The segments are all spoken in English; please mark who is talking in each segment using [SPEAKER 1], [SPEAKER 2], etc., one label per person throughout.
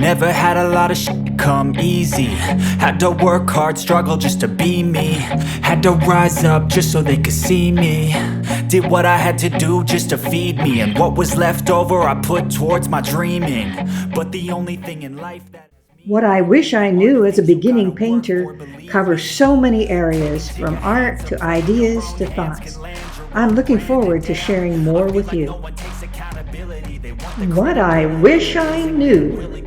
[SPEAKER 1] Never had a lot of shit come easy. Had to work hard, struggle just to be me. Had to rise up just so they could see me. Did what I had to do just to feed me. And what was left over I put towards my dreaming. But the only thing in life that
[SPEAKER 2] What I Wish I Knew as a Beginning Painter covers so many areas, from art to ideas to thoughts. I'm looking forward to sharing more with you. What I Wish I Knew.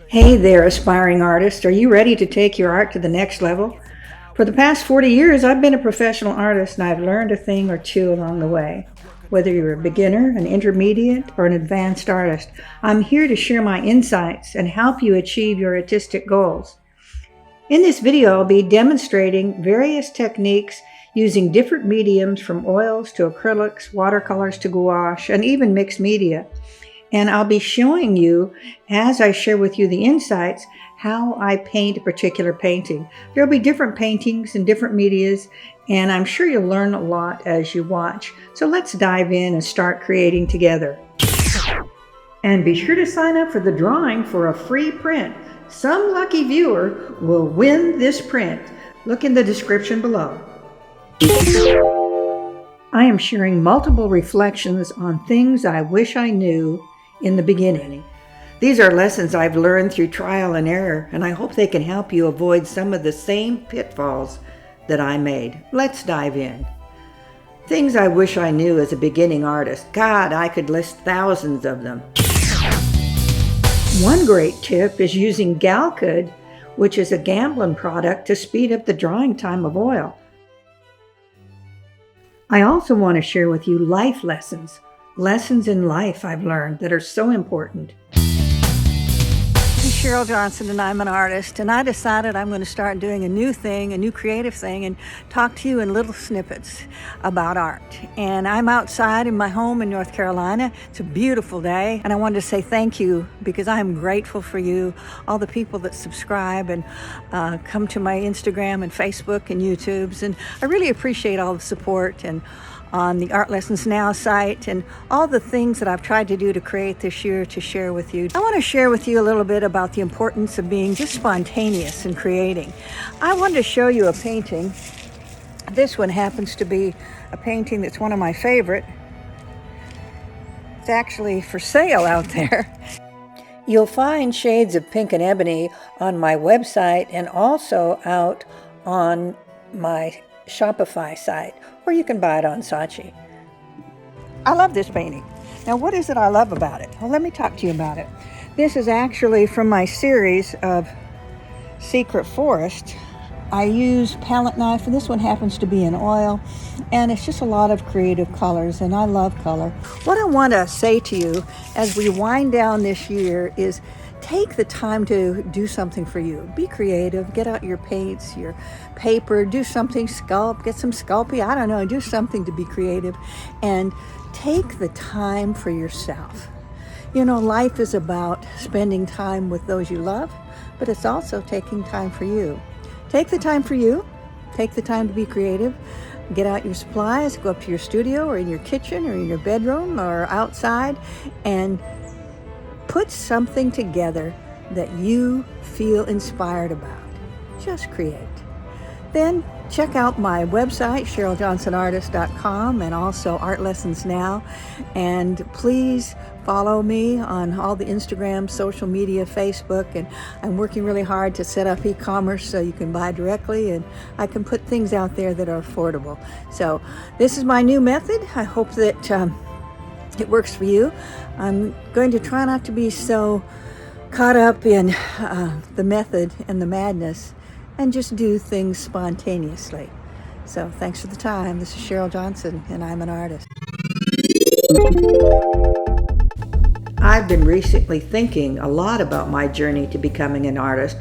[SPEAKER 2] Hey there, aspiring artist. Are you ready to take your art to the next level? For the past 40 years, I've been a professional artist, and I've learned a thing or two along the way. Whether you're a beginner, an intermediate, or an advanced artist, I'm here to share my insights and help you achieve your artistic goals. In this video, I'll be demonstrating various techniques using different mediums, from oils to acrylics, watercolors to gouache, and even mixed media. And I'll be showing you, as I share with you the insights, how I paint a particular painting. There'll be different paintings and different medias, and I'm sure you'll learn a lot as you watch. So let's dive in and start creating together. And be sure to sign up for the drawing for a free print. Some lucky viewer will win this print. Look in the description below. I am sharing multiple reflections on things I wish I knew in the beginning. These are lessons I've learned through trial and error, and I hope they can help you avoid some of the same pitfalls that I made. Let's dive in. Things I wish I knew as a beginning artist. God, I could list thousands of them. One great tip is using Galkyd, which is a Gamblin product, to speed up the drying time of oil. I also want to share with you life lessons in life I've learned that are so important. This is Cheryl Johnson, and I'm an artist, and I decided I'm going to start doing a new thing, a new creative thing, and talk to you in little snippets about art. And I'm outside in my home in North Carolina. It's a beautiful day, and I wanted to say thank you because I'm grateful for you, all the people that subscribe and come to my Instagram and Facebook and YouTubes, and I really appreciate all the support and on the Art Lessons Now site and all the things that I've tried to do to create this year to share with you. I want to share with you a little bit about the importance of being just spontaneous in creating. I wanted to show you a painting. This one happens to be a painting that's one of my favorite. It's actually for sale out there. You'll find shades of pink and ebony on my website and also out on my Shopify site, or you can buy it on Saatchi. I love this painting. Now, what is it I love about it? Well, let me talk to you about it. This is actually from my series of Secret Forest. I use palette knife, and this one happens to be in oil, and it's just a lot of creative colors, and I love color. What I want to say to you as we wind down this year is take the time to do something for you. Be creative. Get out your paints, your paper, do something, sculpt, get some Sculpey, I don't know, do something to be creative, and take the time for yourself. You know, life is about spending time with those you love, but it's also taking time for you. Take the time for you. Take the time to be creative. Get out your supplies, go up to your studio or in your kitchen or in your bedroom or outside, and put something together that you feel inspired about. Just create. Then check out my website, CherylJohnsonArtist.com, and also Art Lessons Now. And please follow me on all the Instagram, social media, Facebook, and I'm working really hard to set up e-commerce so you can buy directly and I can put things out there that are affordable. So this is my new method. I hope that it works for you. I'm going to try not to be so caught up in the method and the madness and just do things spontaneously. So thanks for the time. This is Cheryl Johnson, and I'm an artist. I've been recently thinking a lot about my journey to becoming an artist.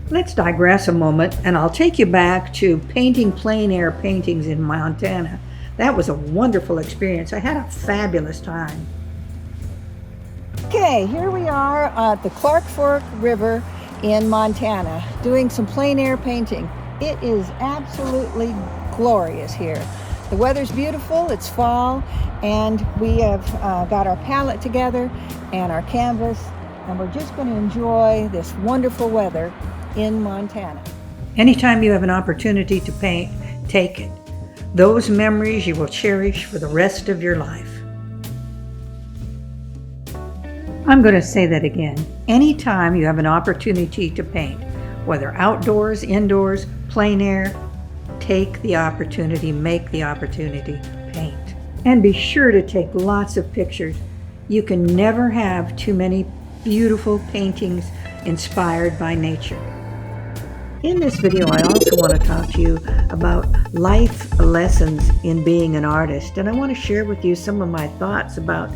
[SPEAKER 2] Let's digress a moment, and I'll take you back to painting plein air paintings in Montana. That was a wonderful experience. I had a fabulous time. Okay, here we are at the Clark Fork River in Montana doing some plein air painting. It is absolutely glorious here. The weather's beautiful, it's fall, and we have got our palette together and our canvas, and we're just going to enjoy this wonderful weather in Montana. Anytime you have an opportunity to paint, take it. Those memories you will cherish for the rest of your life. I'm going to say that again. Anytime you have an opportunity to paint, whether outdoors, indoors, plein air, take the opportunity, make the opportunity, paint. And be sure to take lots of pictures. You can never have too many beautiful paintings inspired by nature. In this video, I also want to talk to you about life lessons in being an artist. And I want to share with you some of my thoughts about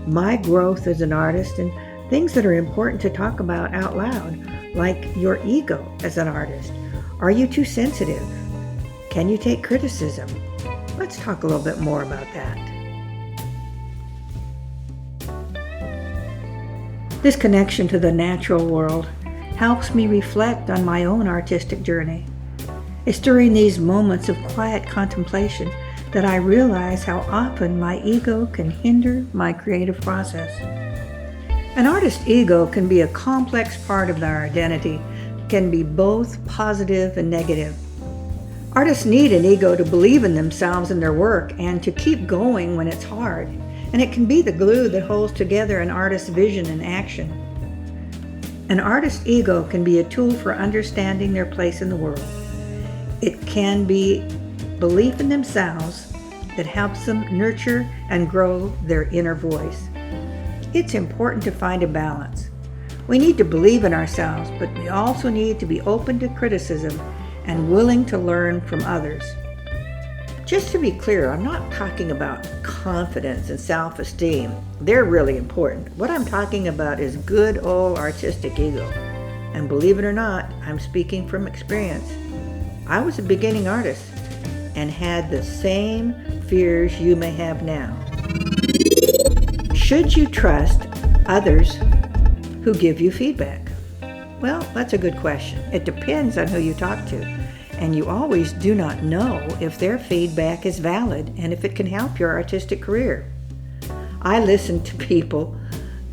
[SPEAKER 2] my growth as an artist and things that are important to talk about out loud, like your ego as an artist. Are you too sensitive? Can you take criticism? Let's talk a little bit more about that. This connection to the natural world helps me reflect on my own artistic journey. It's during these moments of quiet contemplation that I realize how often my ego can hinder my creative process. An artist's ego can be a complex part of their identity, can be both positive and negative. Artists need an ego to believe in themselves and their work and to keep going when it's hard. And it can be the glue that holds together an artist's vision and action. An artist's ego can be a tool for understanding their place in the world. It can be belief in themselves that helps them nurture and grow their inner voice. It's important to find a balance. We need to believe in ourselves, but we also need to be open to criticism and willing to learn from others. Just to be clear, I'm not talking about confidence and self-esteem. They're really important. What I'm talking about is good old artistic ego. And believe it or not, I'm speaking from experience. I was a beginning artist and had the same fears you may have now. Should you trust others who give you feedback? Well, that's a good question. It depends on who you talk to. And you always do not know if their feedback is valid and if it can help your artistic career. I listened to people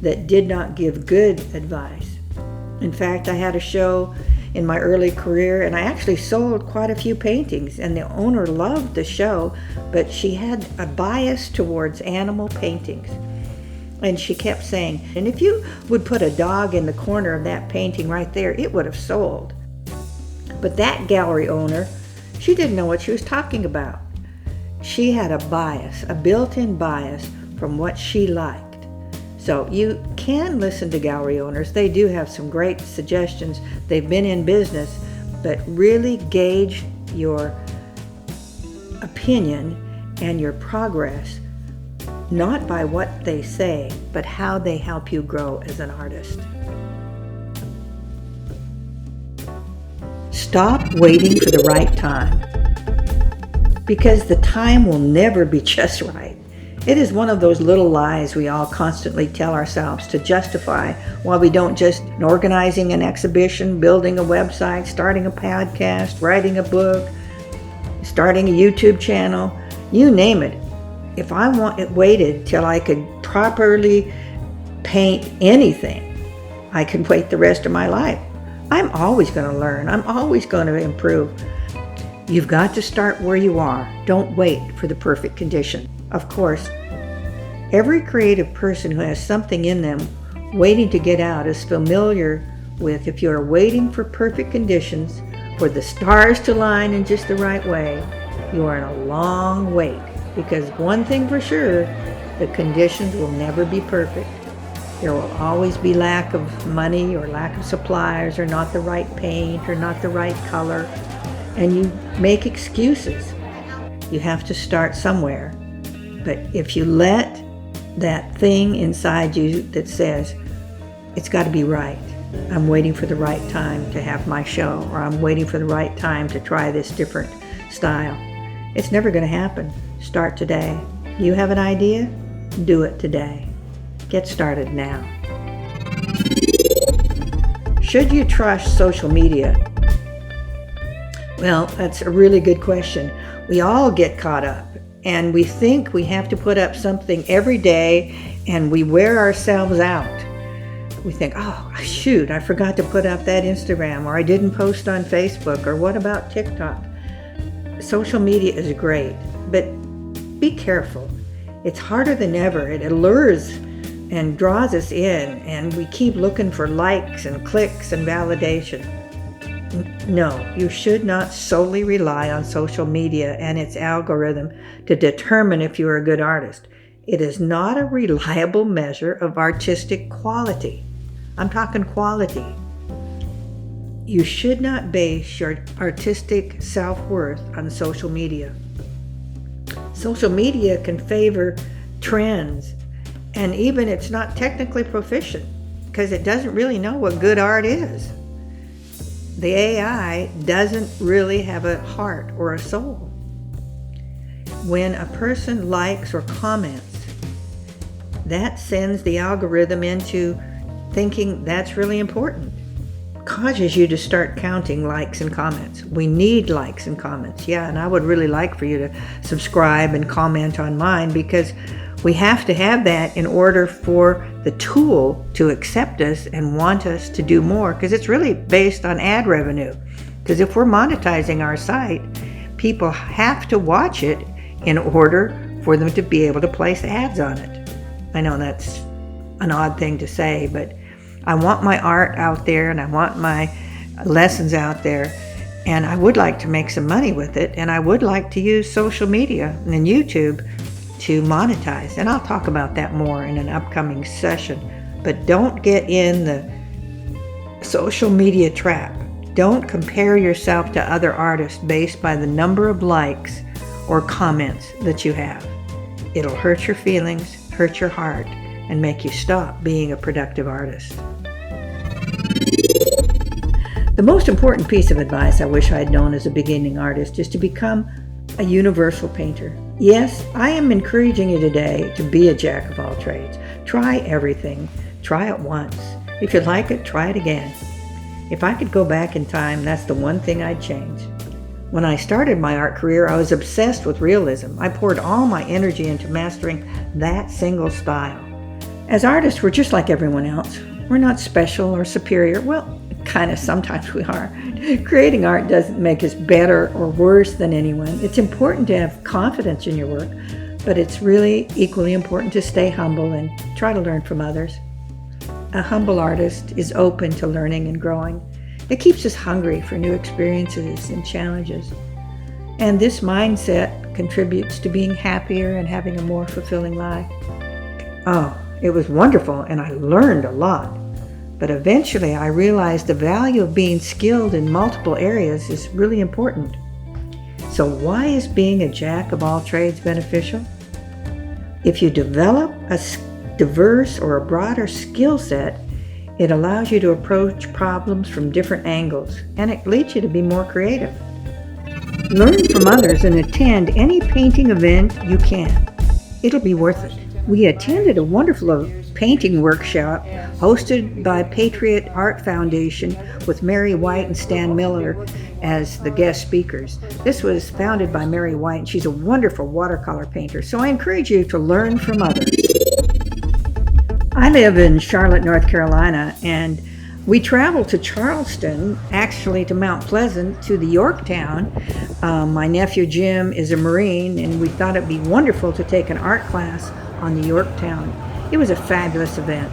[SPEAKER 2] that did not give good advice. In fact, I had a show in my early career and I actually sold quite a few paintings, and the owner loved the show, but she had a bias towards animal paintings. And she kept saying, and if you would put a dog in the corner of that painting right there, it would have sold. But that gallery owner, she didn't know what she was talking about. She had a bias, a built-in bias from what she liked. So you can listen to gallery owners. They do have some great suggestions. They've been in business, but really gauge your opinion and your progress, not by what they say, but how they help you grow as an artist. Stop waiting for the right time, because the time will never be just right. It is one of those little lies we all constantly tell ourselves to justify why we don't just organizing an exhibition, building a website, starting a podcast, writing a book, starting a YouTube channel, you name it. If I waited till I could properly paint anything, I could wait the rest of my life. I'm always going to learn. I'm always going to improve. You've got to start where you are. Don't wait for the perfect condition. Of course, every creative person who has something in them waiting to get out is familiar with, if you are waiting for perfect conditions, for the stars to line in just the right way, you are in a long wait. Because one thing for sure, the conditions will never be perfect. There will always be lack of money or lack of supplies or not the right paint or not the right color. And you make excuses. You have to start somewhere. But if you let that thing inside you that says, it's got to be right. I'm waiting for the right time to have my show, or I'm waiting for the right time to try this different style. It's never going to happen. Start today. You have an idea? Do it today. Get started now. Should you trust social media? Well, that's a really good question. We all get caught up And we think we have to put up something every day, and we wear ourselves out. We think, oh, shoot, I forgot to put up that Instagram, or I didn't post on Facebook, or what about TikTok? Social media is great, but be careful. It's harder than ever. It allures and draws us in, and we keep looking for likes and clicks and validation. No, you should not solely rely on social media and its algorithm to determine if you're a good artist. It is not a reliable measure of artistic quality. I'm talking quality. You should not base your artistic self-worth on social media. Social media can favor trends, and even it's not technically proficient because it doesn't really know what good art is. The AI doesn't really have a heart or a soul. When a person likes or comments, that sends the algorithm into thinking that's really important. Causes you to start counting likes and comments. We need likes and comments. Yeah, and I would really like for you to subscribe and comment on mine, because we have to have that in order for the tool to accept us and want us to do more, because it's really based on ad revenue. Because if we're monetizing our site, people have to watch it in order for them to be able to place ads on it. I know that's an odd thing to say, but I want my art out there and I want my lessons out there, and I would like to make some money with it, and I would like to use social media and YouTube to monetize, and I'll talk about that more in an upcoming session. But don't get in the social media trap. Don't compare yourself to other artists based by the number of likes or comments that you have. It'll hurt your feelings, hurt your heart, and make you stop being a productive artist. The most important piece of advice I wish I had known as a beginning artist is to become a universal painter. Yes, I am encouraging you today to be a jack of all trades. Try everything. Try it once. If you like it, try it again. If I could go back in time, that's the one thing I'd change. When I started my art career, I was obsessed with realism. I poured all my energy into mastering that single style. As artists, we're just like everyone else. We're not special or superior. Well, kind of sometimes we are. Creating art doesn't make us better or worse than anyone. It's important to have confidence in your work, but it's really equally important to stay humble and try to learn from others. A humble artist is open to learning and growing. It keeps us hungry for new experiences and challenges. And this mindset contributes to being happier and having a more fulfilling life. Oh, it was wonderful, and I learned a lot. But eventually I realized the value of being skilled in multiple areas is really important. So why is being a jack of all trades beneficial? If you develop a diverse or a broader skill set, it allows you to approach problems from different angles, and it leads you to be more creative. Learn from others and attend any painting event you can. It'll be worth it. We attended a wonderful painting workshop hosted by Patriot Art Foundation with Mary White and Stan Miller as the guest speakers. This was founded by Mary White, and she's a wonderful watercolor painter, so I encourage you to learn from others. I live in Charlotte, North Carolina, and we traveled to Charleston, actually to Mount Pleasant, to the Yorktown. My nephew Jim is a Marine, and we thought it'd be wonderful to take an art class on the Yorktown. It was a fabulous event.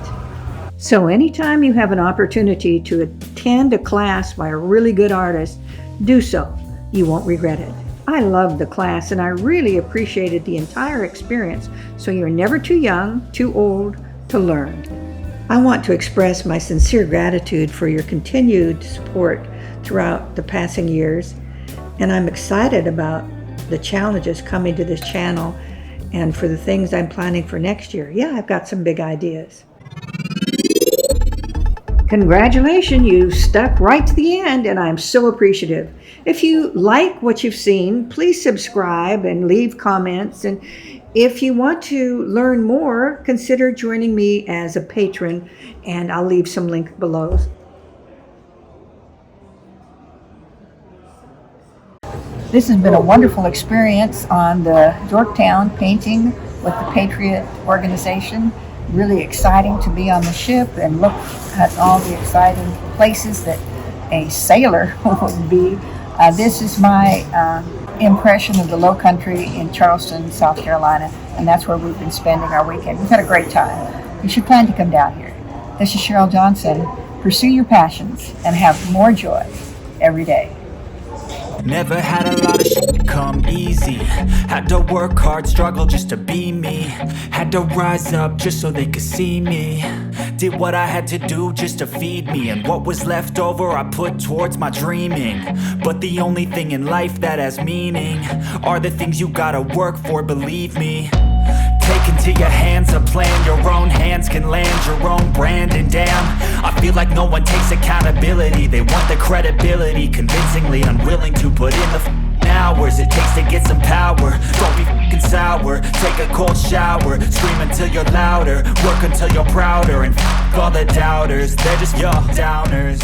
[SPEAKER 2] So anytime you have an opportunity to attend a class by a really good artist, do so. You won't regret it. I loved the class, and I really appreciated the entire experience, so you're never too young, too old to learn. I want to express my sincere gratitude for your continued support throughout the passing years, and I'm excited about the challenges coming to this channel and for the things I'm planning for next year. Yeah, I've got some big ideas. Congratulations, you stuck right to the end, and I'm so appreciative. If you like what you've seen, please subscribe and leave comments. And if you want to learn more, consider joining me as a patron, and I'll leave some link below. This has been a wonderful experience on the Yorktown painting with the Patriot organization. Really exciting to be on the ship and look at all the exciting places that a sailor would be. This is my impression of the Low Country in Charleston, South Carolina, and that's where we've been spending our weekend. We've had a great time. You should plan to come down here. This is Cheryl Johnson. Pursue your passions and have more joy every day.
[SPEAKER 1] Never had a lot of shit come easy. Had to work hard, struggle just to be me. Had to rise up just so they could see me. Did what I had to do just to feed me, and what was left over I put towards my dreaming. But the only thing in life that has meaning are the things you gotta work for, believe me. Take into your hands a plan, your own hands can land your own brand. And damn, I feel like no one takes accountability. They want the credibility, convincingly unwilling to put in the hours it takes to get some power. Don't be f***ing sour, take a cold shower. Scream until you're louder, work until you're prouder. And f*** all the doubters, they're just your downers.